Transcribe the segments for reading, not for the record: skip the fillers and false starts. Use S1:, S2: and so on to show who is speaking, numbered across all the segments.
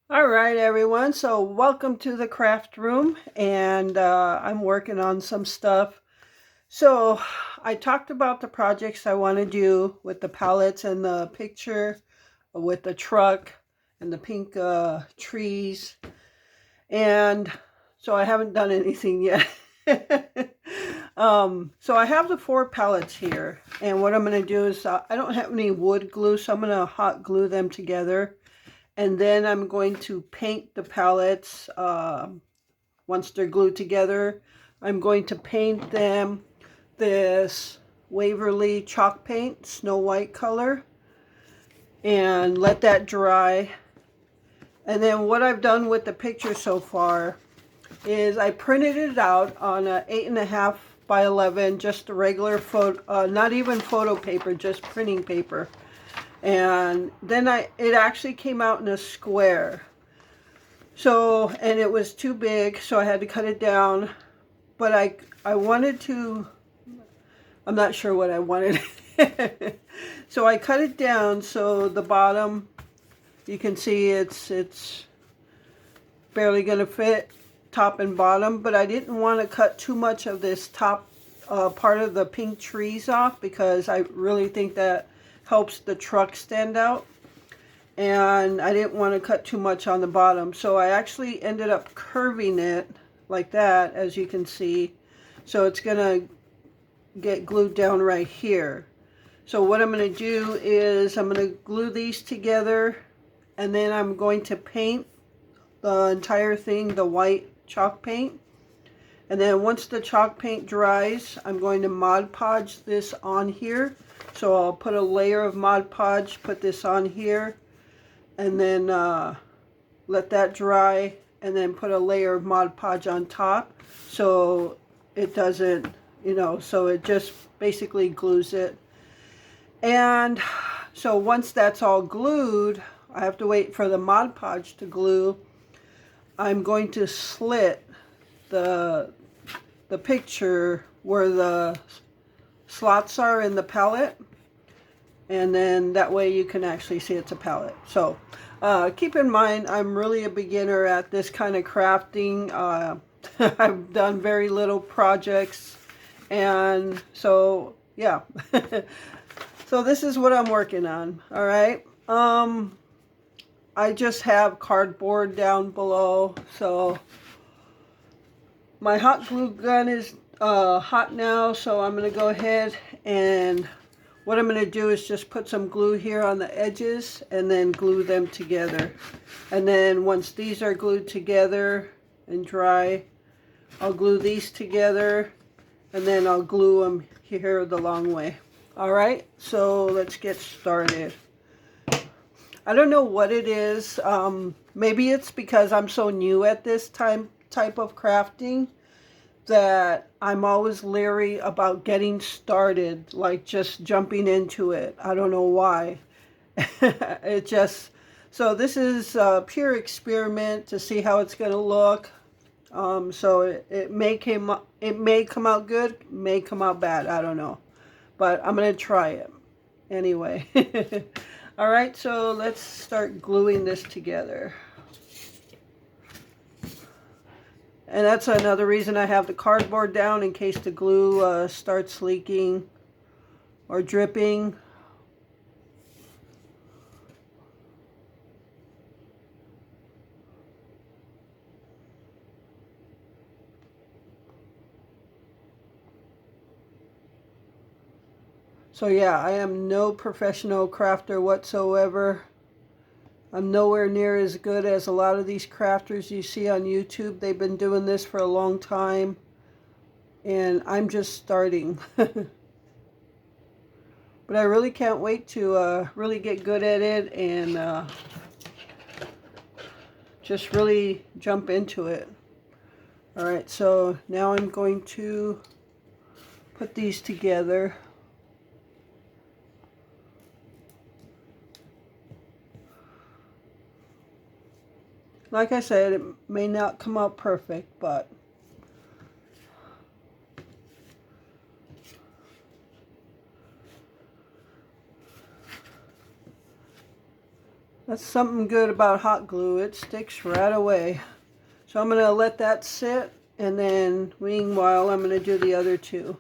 S1: All right, everyone. So, welcome to the craft room, and I'm working on some stuff. So, I talked about the projects I want to do with the palettes and the picture, with the truck and the pink trees, and so I haven't done anything yet. So I have the four palettes here, and what I'm going to do is I don't have any wood glue, so I'm going to hot glue them together. And then I'm going to paint the palettes once they're glued together. I'm going to paint them this Waverly chalk paint, Snow White color, and let that dry. And then what I've done with the picture so far is I printed it out on a 8.5 by 11, just a regular photo, not even photo paper, just printing paper. And then it actually came out in a square. So, and it was too big, so I had to cut it down. But I wanted to, I'm not sure what I wanted. So I cut it down so the bottom, you can see it's barely going to fit top and bottom. But I didn't want to cut too much of this top part of the pink trees off, because I really think that helps the truck stand out. And I didn't want to cut too much on the bottom, so I actually ended up curving it like that, as you can see. So it's gonna get glued down right here. So what I'm going to do is I'm going to glue these together, and then I'm going to paint the entire thing the white chalk paint. And then once the chalk paint dries, I'm going to Mod Podge this on here. So I'll put a layer of Mod Podge, put this on here, and then let that dry, and then put a layer of Mod Podge on top, so it doesn't, so it just basically glues it. And so once that's all glued, I have to wait for the Mod Podge to glue. I'm going to slit the picture where the slots are in the palette, and then that way you can actually see it's a palette. So keep in mind, I'm really a beginner at this kind of crafting. I've done very little projects, and so yeah. So this is what I'm working on. All right. I just have cardboard down below, so my hot glue gun is hot now, so I'm going to go ahead, and what I'm going to do is just put some glue here on the edges and then glue them together. And then once these are glued together and dry, I'll glue these together, and then I'll glue them here the long way. All right, so let's get started. I don't know what it is. Maybe it's because I'm so new at this type of crafting that I'm always leery about getting started, like just jumping into it. I don't know why. It just, so this is a pure experiment to see how it's going to look. So it may come out good, may come out bad. I don't know, but I'm going to try it anyway. All right, so let's start gluing this together. And that's another reason I have the cardboard down, in case the glue starts leaking or dripping. So yeah, I am no professional crafter whatsoever. I'm nowhere near as good as a lot of these crafters you see on YouTube. They've been doing this for a long time, and I'm just starting. But I really can't wait to really get good at it and just really jump into it. All right, so now I'm going to put these together. Like I said, it may not come out perfect, but That's something good about hot glue. It sticks right away. So I'm going to let that sit, and then meanwhile I'm going to do the other two.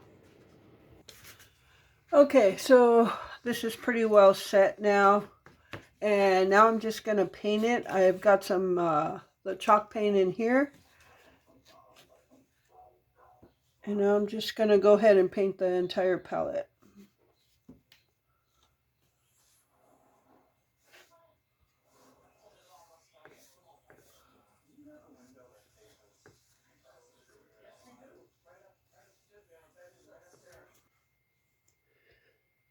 S1: Okay, so this is pretty well set now. And now I'm just going to paint it. I've got some the chalk paint in here. And now I'm just going to go ahead and paint the entire palette.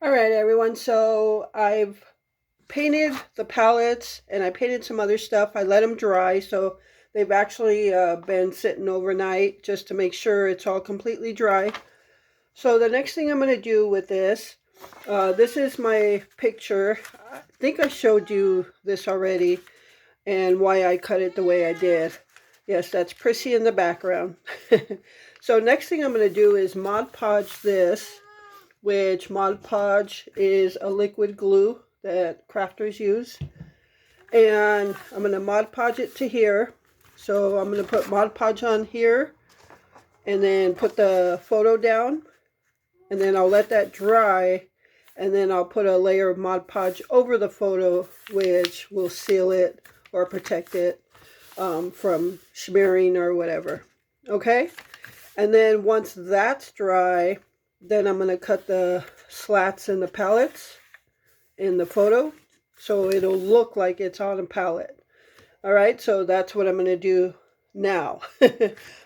S1: All right, everyone. So I've painted the palettes and I painted some other stuff. I let them dry, so they've actually been sitting overnight just to make sure it's all completely dry. So the next thing I'm going to do with this is my picture. I think I showed you this already and why I cut it the way I did. Yes, that's Prissy in the background. So next thing I'm going to do is Mod Podge this, which Mod Podge is a liquid glue that crafters use. And I'm going to Mod Podge it to here. So I'm going to put Mod Podge on here and then put the photo down. And then I'll let that dry. And then I'll put a layer of Mod Podge over the photo, which will seal it or protect it from smearing or whatever. Okay? And then once that's dry, then I'm going to cut the slats in the palettes in the photo, so it'll look like it's on a palette. All right, so that's what I'm going to do now.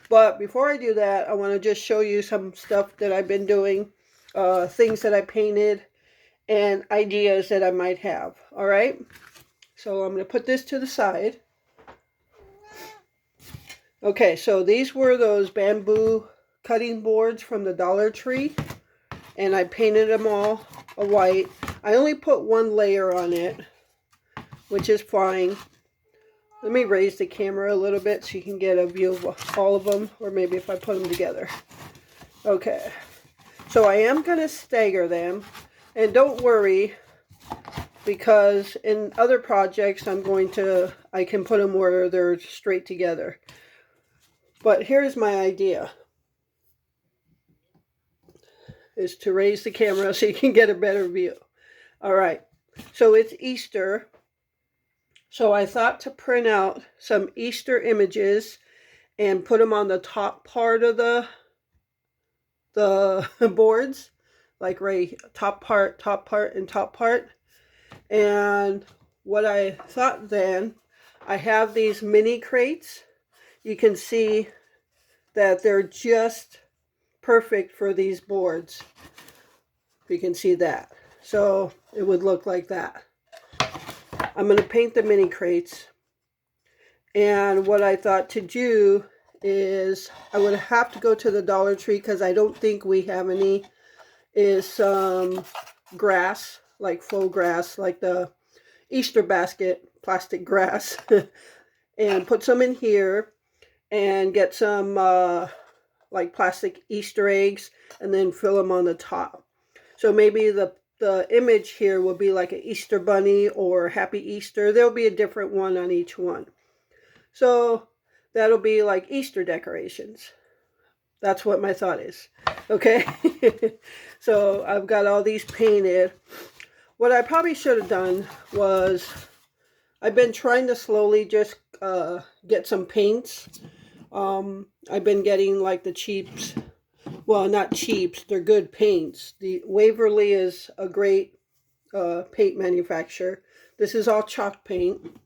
S1: But before I do that, I want to just show you some stuff that I've been doing, things that I painted, and ideas that I might have. All right, so I'm going to put this to the side. Okay, so these were those bamboo cutting boards from the Dollar Tree, and I painted them all a white. I only put one layer on it, which is fine. Let me raise the camera a little bit so you can get a view of all of them, or maybe if I put them together. Okay, so I am going to stagger them, and don't worry, because in other projects I can put them where they're straight together. But here's my idea, is to raise the camera so you can get a better view. All right, so it's Easter. So I thought to print out some Easter images and put them on the top part of the boards, like right top part, and top part. And what I thought then, I have these mini crates. You can see that they're just perfect for these boards. You can see that. So it would look like that. I'm going to paint the mini crates. And what I thought to do is I would have to go to the Dollar Tree because I don't think we have any, is some grass, like faux grass, like the Easter basket plastic grass, and put some in here and get some like plastic Easter eggs and then fill them on the top. So maybe the image here will be like an Easter bunny or Happy Easter. There'll be a different one on each one. So that'll be like Easter decorations. That's what my thought is. Okay. So I've got all these painted. What I probably should have done was, I've been trying to slowly just get some paints. I've been getting like the cheaps. Well, not cheaps. They're good paints. The Waverly is a great paint manufacturer. This is all chalk paint,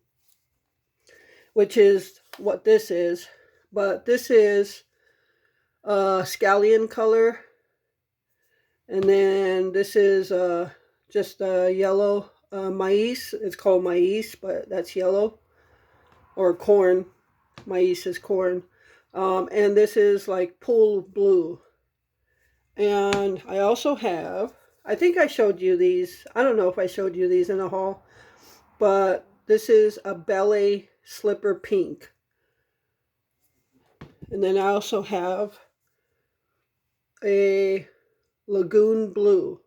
S1: which is what this is. But this is scallion color. And then this is just yellow maize. It's called maize, but that's yellow. Or corn. Maize is corn. And this is like pool blue. And I also have, I think I showed you these. I don't know if I showed you these in a haul. But this is a ballet slipper pink. And then I also have a lagoon blue.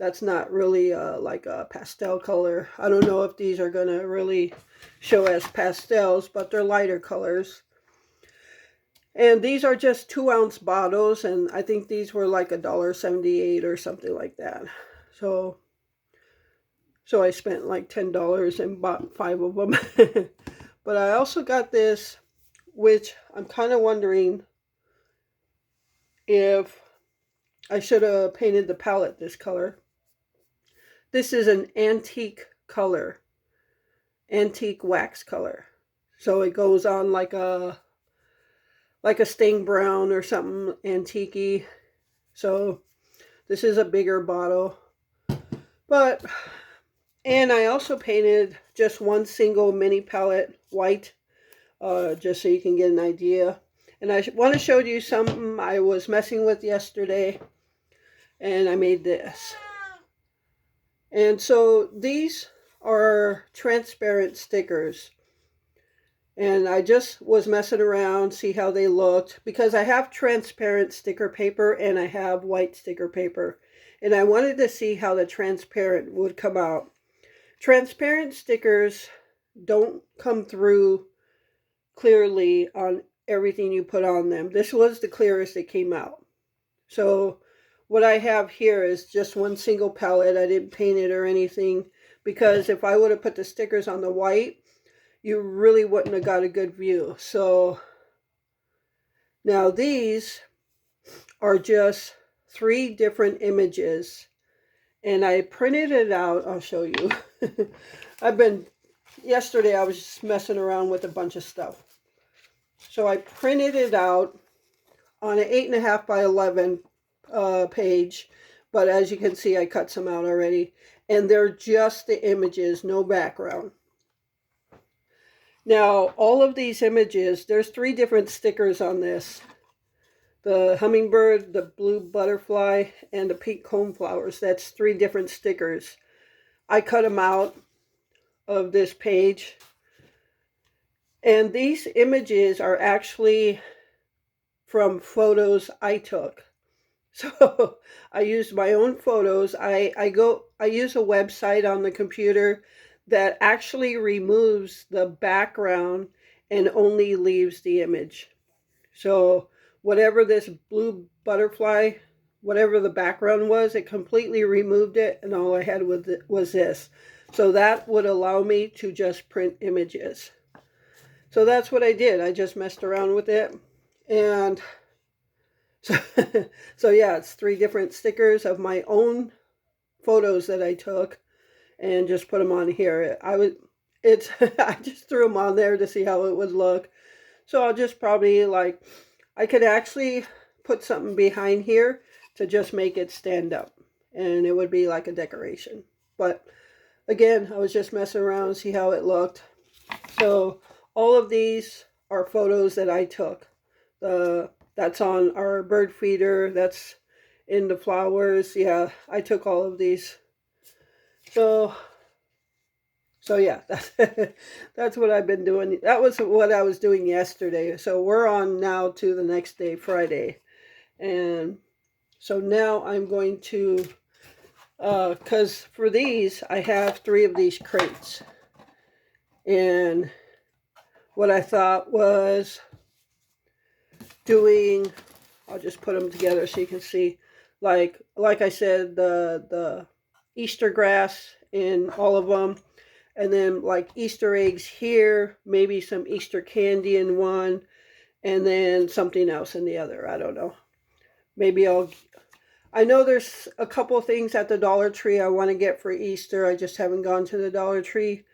S1: That's not really like a pastel color. I don't know if these are going to really show as pastels, but they're lighter colors. And these are just 2-ounce bottles, and I think these were like $1.78 or something like that. So I spent like $10 and bought 5 of them. But I also got this, which I'm kind of wondering if I should have painted the palette this color. This is an antique color, antique wax color. So it goes on like a stained brown or something antique-y. So this is a bigger bottle. And I also painted just one single mini palette white, just so you can get an idea. And I want to show you something I was messing with yesterday, and I made this. And so these are transparent stickers. And I just was messing around, see how they looked, because I have transparent sticker paper and I have white sticker paper. And I wanted to see how the transparent would come out. Transparent stickers don't come through clearly on everything you put on them. This was the clearest it came out. So what I have here is just one single palette. I didn't paint it or anything, because if I would have put the stickers on the white, you really wouldn't have got a good view. So now these are just 3 different images, and I printed it out. I'll show you. Yesterday I was just messing around with a bunch of stuff. So I printed it out on an 8.5 by 11 page, but as you can see, I cut some out already, and they're just the images, no background. Now, all of these images, there's 3 different stickers on this. The hummingbird, the blue butterfly, and the pink coneflowers. That's 3 different stickers. I cut them out of this page. And these images are actually from photos I took. So I used my own photos. I use a website on the computer that actually removes the background and only leaves the image. So whatever this blue butterfly, whatever the background was, it completely removed it, and all I had was this. So that would allow me to just print images. So that's what I did. I just messed around with it. And so yeah, it's 3 different stickers of my own photos that I took, and just put them on here. I just threw them on there to see how it would look. So I'll just probably, like, I could actually put something behind here to just make it stand up, and it would be like a decoration. But again, I was just messing around to see how it looked. So all of these are photos that I took. That's on our bird feeder. That's in the flowers. Yeah, I took all of these. So yeah, that's what I've been doing. That was what I was doing yesterday. So we're on now to the next day, Friday. And so now I'm going to, because for these, I have 3 of these crates. And what I thought was doing, I'll just put them together so you can see, like I said, the Easter grass in all of them, and then like Easter eggs here, maybe some Easter candy in one, and then something else in the other. I don't know. Maybe I know there's a couple of things at the Dollar Tree I want to get for Easter. I just haven't gone to the Dollar Tree.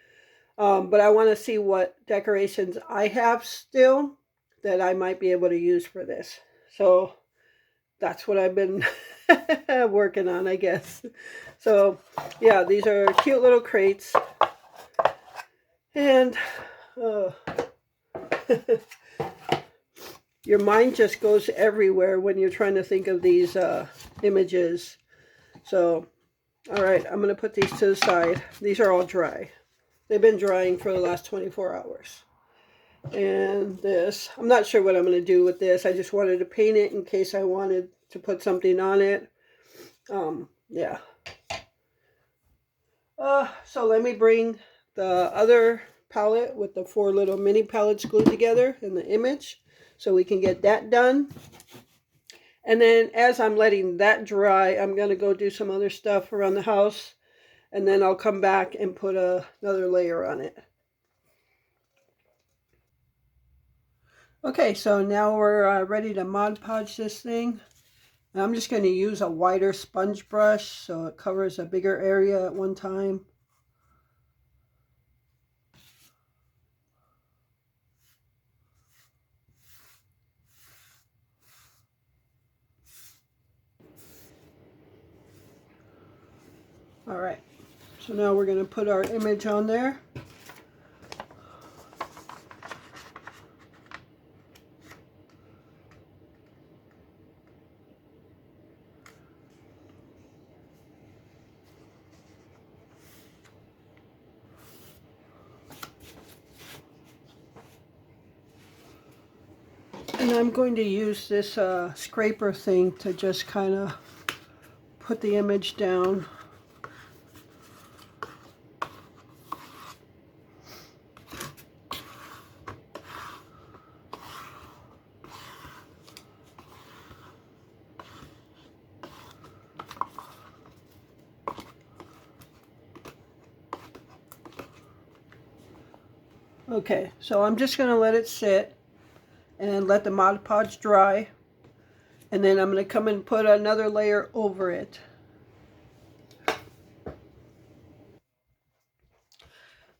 S1: But I want to see what decorations I have still that I might be able to use for this. So that's what I've been working on, I guess. So yeah, these are cute little crates. And your mind just goes everywhere when you're trying to think of these images. So, all right, I'm going to put these to the side. These are all dry. They've been drying for the last 24 hours. And this, I'm not sure what I'm going to do with this. I just wanted to paint it in case I wanted to put something on it. Yeah. So let me bring the other palette with the 4 little mini palettes glued together in the image so we can get that done. And then as I'm letting that dry, I'm going to go do some other stuff around the house, and then I'll come back and put another layer on it. Okay, so now we're ready to Mod Podge this thing. And I'm just going to use a wider sponge brush so it covers a bigger area at one time. All right, so now we're going to put our image on there. And I'm going to use this scraper thing to just kind of put the image down. Okay, so I'm just going to let it sit and let the Mod Podge dry. And then I'm going to come and put another layer over it.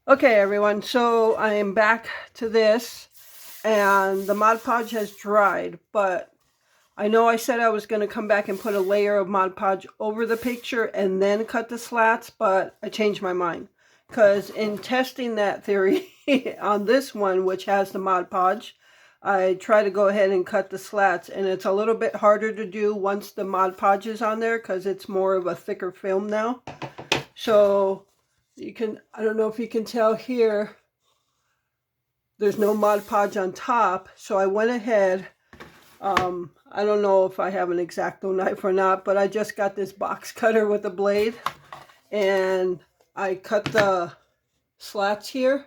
S1: Okay, everyone, so I am back to this, and the Mod Podge has dried, but I know I said I was going to come back and put a layer of Mod Podge over the picture and then cut the slats, but I changed my mind. Because in testing that theory on this one, which has the Mod Podge, I try to go ahead and cut the slats, and it's a little bit harder to do once the Mod Podge is on there because it's more of a thicker film now. So you can, I don't know if you can tell here, there's no Mod Podge on top, so I went ahead. I don't know if I have an X-Acto knife or not, but I just got this box cutter with a blade, and I cut the slats here,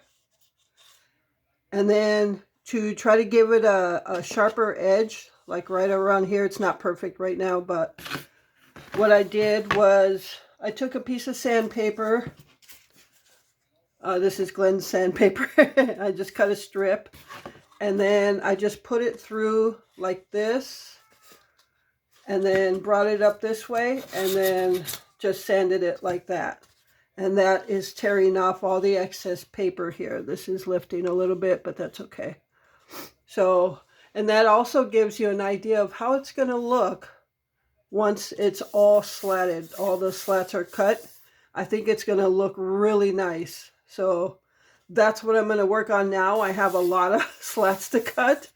S1: and then to try to give it a sharper edge, like right around here. It's not perfect right now, but what I did was I took a piece of sandpaper. This is Glenn's sandpaper. I just cut a strip, and then I just put it through like this, and then brought it up this way, and then just sanded it like that. And that is tearing off all the excess paper here. This is lifting a little bit, but that's okay. So, and that also gives you an idea of how it's going to look once it's all slatted. All the slats are cut. I think it's going to look really nice. So that's what I'm going to work on now. I have a lot of slats to cut.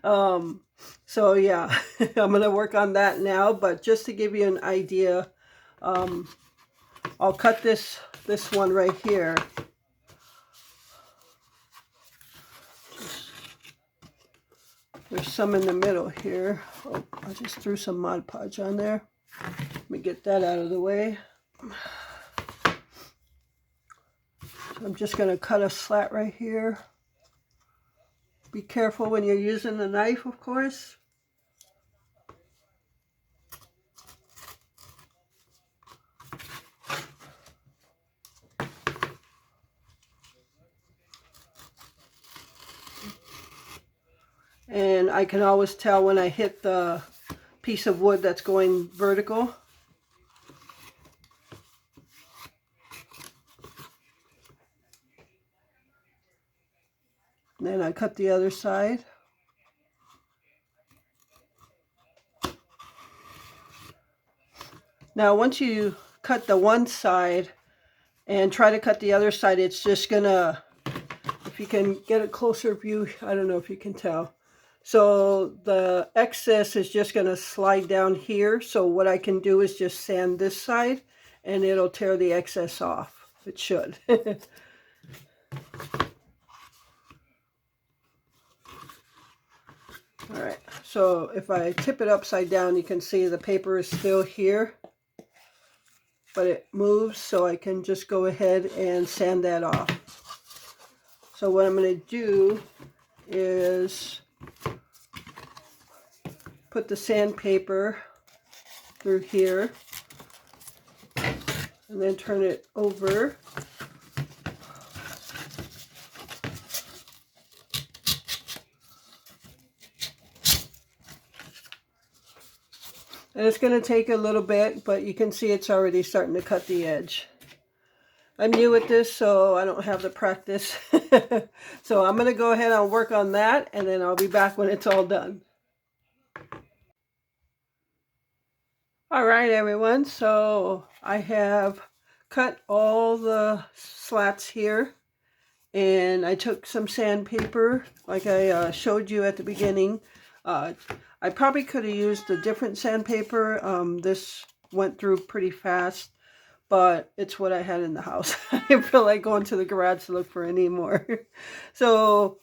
S1: So yeah, I'm going to work on that now. But just to give you an idea, I'll cut this one right here. There's some in the middle here. Oh, I just threw some Mod Podge on there. Let me get that out of the way. So I'm just going to cut a slat right here. Be careful when you're using the knife, of course. And I can always tell when I hit the piece of wood that's going vertical. And then I cut the other side. Now once you cut the one side and try to cut the other side, it's just gonna, if you can get a closer view, I don't know if you can tell. So the excess is just going to slide down here. So what I can do is just sand this side and it'll tear the excess off. It should. All right, so if I tip it upside down, you can see the paper is still here. but it moves, so I can just go ahead and sand that off. So what I'm going to do is put the sandpaper through here and then turn it over. And it's going to take a little bit, but you can see it's already starting to cut the edge. I'm new at this, so I don't have the practice. So I'm going to go ahead and work on that, and then I'll be back when it's all done. All right, everyone. So I have cut all the slats here, and I took some sandpaper like I showed you at the beginning. I probably could have used a different sandpaper. This went through pretty fast, but it's what I had in the house. I didn't feel like going to the garage to look for any more. So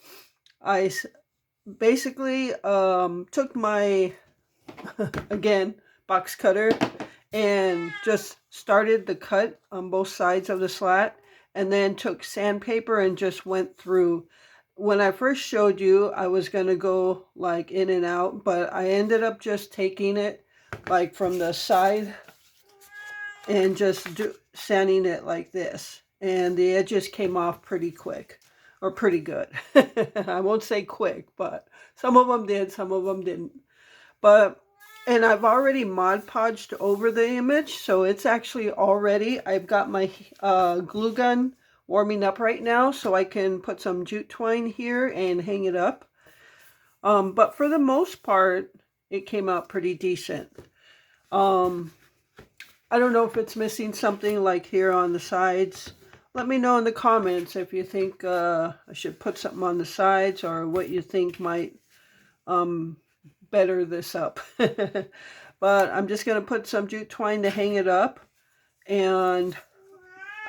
S1: I basically took my, again, box cutter and just started the cut on both sides of the slat, and then took sandpaper and just went through. When I first showed you, I was going to go like in and out, but I ended up just taking it like from the side and just sanding it like this. And the edges came off pretty quick, or pretty good. I won't say quick, but some of them did, some of them didn't. And I've already Mod Podged over the image, so it's actually already, I've got my glue gun warming up right now, so I can put some jute twine here and hang it up. But for the most part, it came out pretty decent. I don't know if it's missing something like here on the sides. Let me know in the comments if you think I should put something on the sides, or what you think might better this up. But I'm just going to put some jute twine to hang it up, and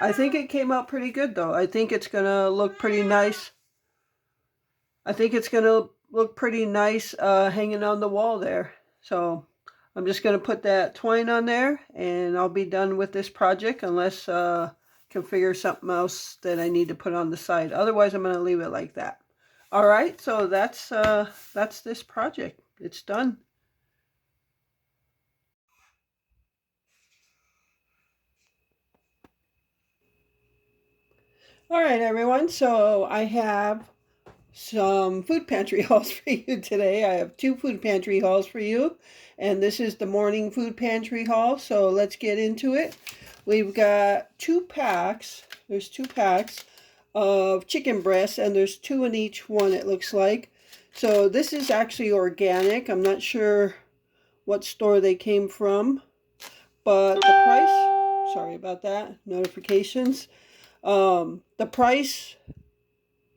S1: I think it came out pretty good though. I think it's going to look pretty nice. I think it's going to look pretty nice hanging on the wall there. So I'm just going to put that twine on there, and I'll be done with this project, unless I can figure something else that I need to put on the side. Otherwise, I'm going to leave it like that. All right, so that's this project. It's done. All right, everyone. So I have some food pantry hauls for you today. I have 2 food pantry hauls for you, and this is the morning food pantry haul. So let's get into it. We've got 2 packs. There's 2 packs of chicken breasts, and there's 2 in each one, it looks like. So this is actually organic. I'm not sure what store they came from, but the price, sorry about that, notifications. The price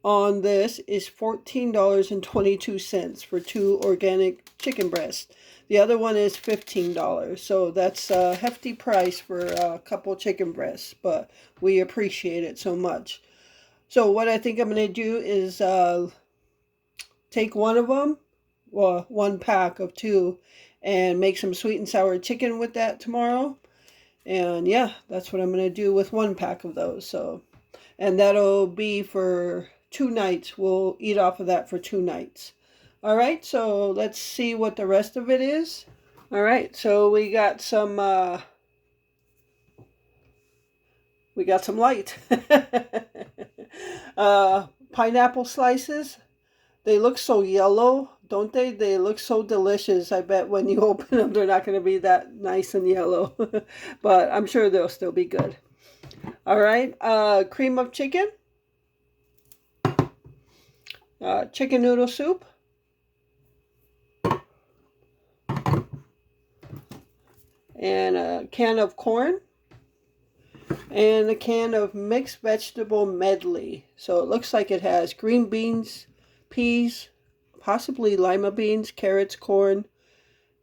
S1: on this is $14.22 for 2 organic chicken breasts. The other one is $15. So that's a hefty price for a couple chicken breasts, but we appreciate it so much. So what I think I'm going to do is take one of them, well, 1 pack of 2, and make some sweet and sour chicken with that tomorrow. And yeah, that's what I'm going to do with 1 pack of those. So, and that'll be for 2 nights. We'll eat off of that for 2 nights. All right, so let's see what the rest of it is. All right, so we got some light pineapple slices. They look so yellow, don't they? They look so delicious. I bet when you open them, they're not going to be that nice and yellow. But I'm sure they'll still be good. All right, cream of chicken. Chicken noodle soup. And a can of corn. And a can of mixed vegetable medley. So it looks like it has green beans, peas, possibly lima beans, carrots, corn,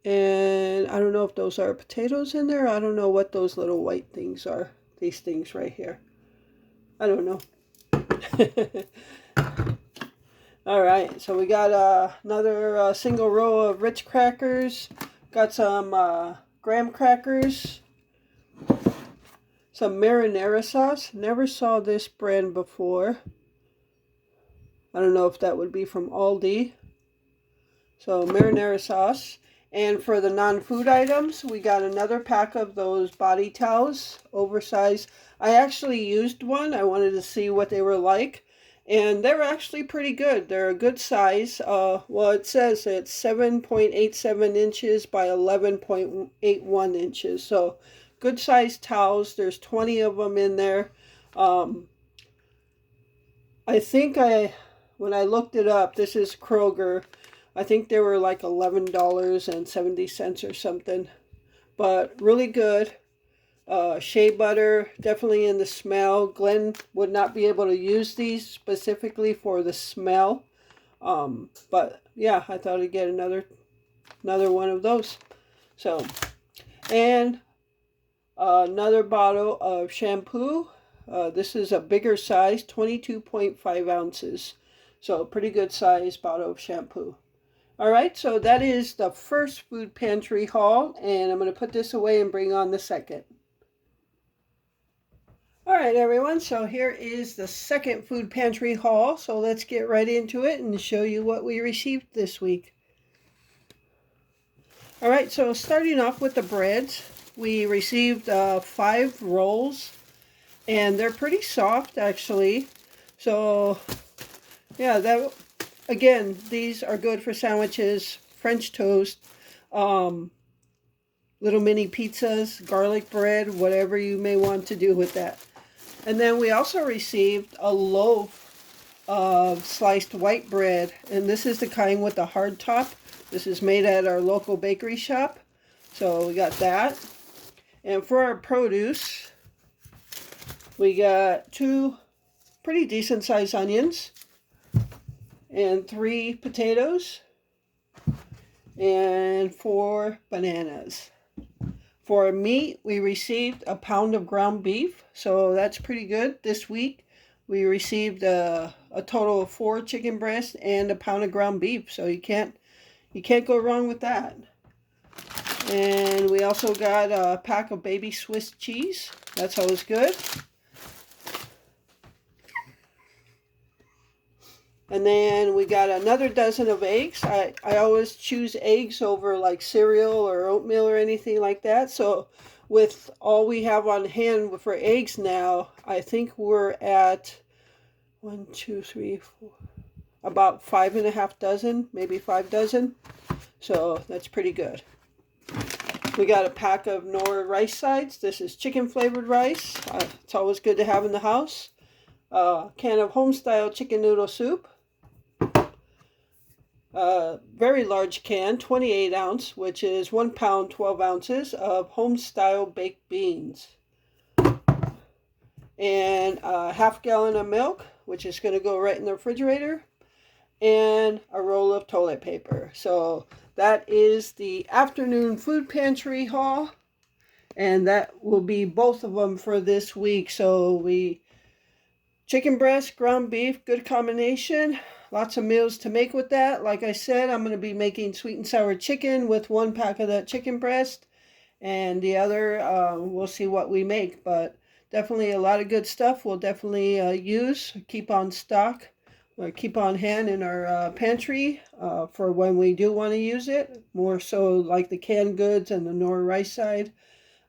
S1: and I don't know if those are potatoes in there. I don't know what those little white things are. These things right here. I don't know. All right, so we got another single row of Ritz crackers. Got some graham crackers. some marinara sauce. Never saw this brand before. I don't know if that would be from Aldi. So marinara sauce. And for the non-food items, we got another pack of those body towels, oversized. I actually used one. I wanted to see what they were like. And they're actually pretty good. They're a good size. Well, it says it's 7.87 inches by 11.81 inches. So good size towels. There's 20 of them in there. I think when I looked it up, this is Kroger. I think they were like $11.70 or something. But really good. Shea butter, definitely in the smell. Glenn would not be able to use these specifically for the smell. But yeah, I thought I'd get another one of those. So, and another bottle of shampoo. This is a bigger size, 22.5 ounces. So pretty good size bottle of shampoo. All right, so that is the first food pantry haul, and I'm going to put this away and bring on the second. All right, everyone, so here is the second food pantry haul. So let's get right into it and show you what we received this week. All right, so starting off with the breads, we received 5 rolls, and they're pretty soft, actually. So, yeah, again, these are good for sandwiches, French toast, little mini pizzas, garlic bread, whatever you may want to do with that. And then we also received a loaf of sliced white bread, and this is the kind with the hard top. This is made at our local bakery shop. So we got that. And for our produce, we got 2 pretty decent sized onions and 3 potatoes and 4 bananas. For meat, we received a pound of ground beef, so that's pretty good. This week, we received a total of 4 chicken breasts and a pound of ground beef, so you can't go wrong with that. And we also got a pack of baby Swiss cheese. That's always good. And then we got another dozen of eggs. I always choose eggs over like cereal or oatmeal or anything like that. So with all we have on hand for eggs now, I think we're at 1, 2, 3, 4, about 5.5 dozen, maybe 5 dozen. So that's pretty good. We got a pack of Knorr rice sides. This is chicken flavored rice. It's always good to have in the house. Can of home-style chicken noodle soup. Very large can, 28 ounce, which is 1 pound, 12 ounces of home-style baked beans. And a half gallon of milk, which is going to go right in the refrigerator. And a roll of toilet paper. So that is the afternoon food pantry haul. And that will be both of them for this week. So chicken breast, ground beef, good combination. Lots of meals to make with that. Like I said, I'm going to be making sweet and sour chicken with 1 pack of that chicken breast. And the other, we'll see what we make. But definitely a lot of good stuff we'll definitely use, keep on stock, or keep on hand in our pantry for when we do want to use it. More so like the canned goods and the Knorr rice side.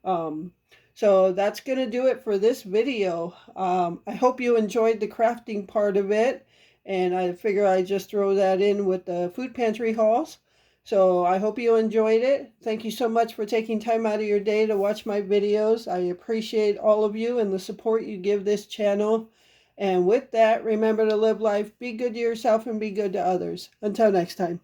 S1: So that's going to do it for this video. I hope you enjoyed the crafting part of it. And I figure I'd just throw that in with the food pantry hauls. So I hope you enjoyed it. Thank you so much for taking time out of your day to watch my videos. I appreciate all of you and the support you give this channel. And with that, remember to live life, be good to yourself, and be good to others. Until next time.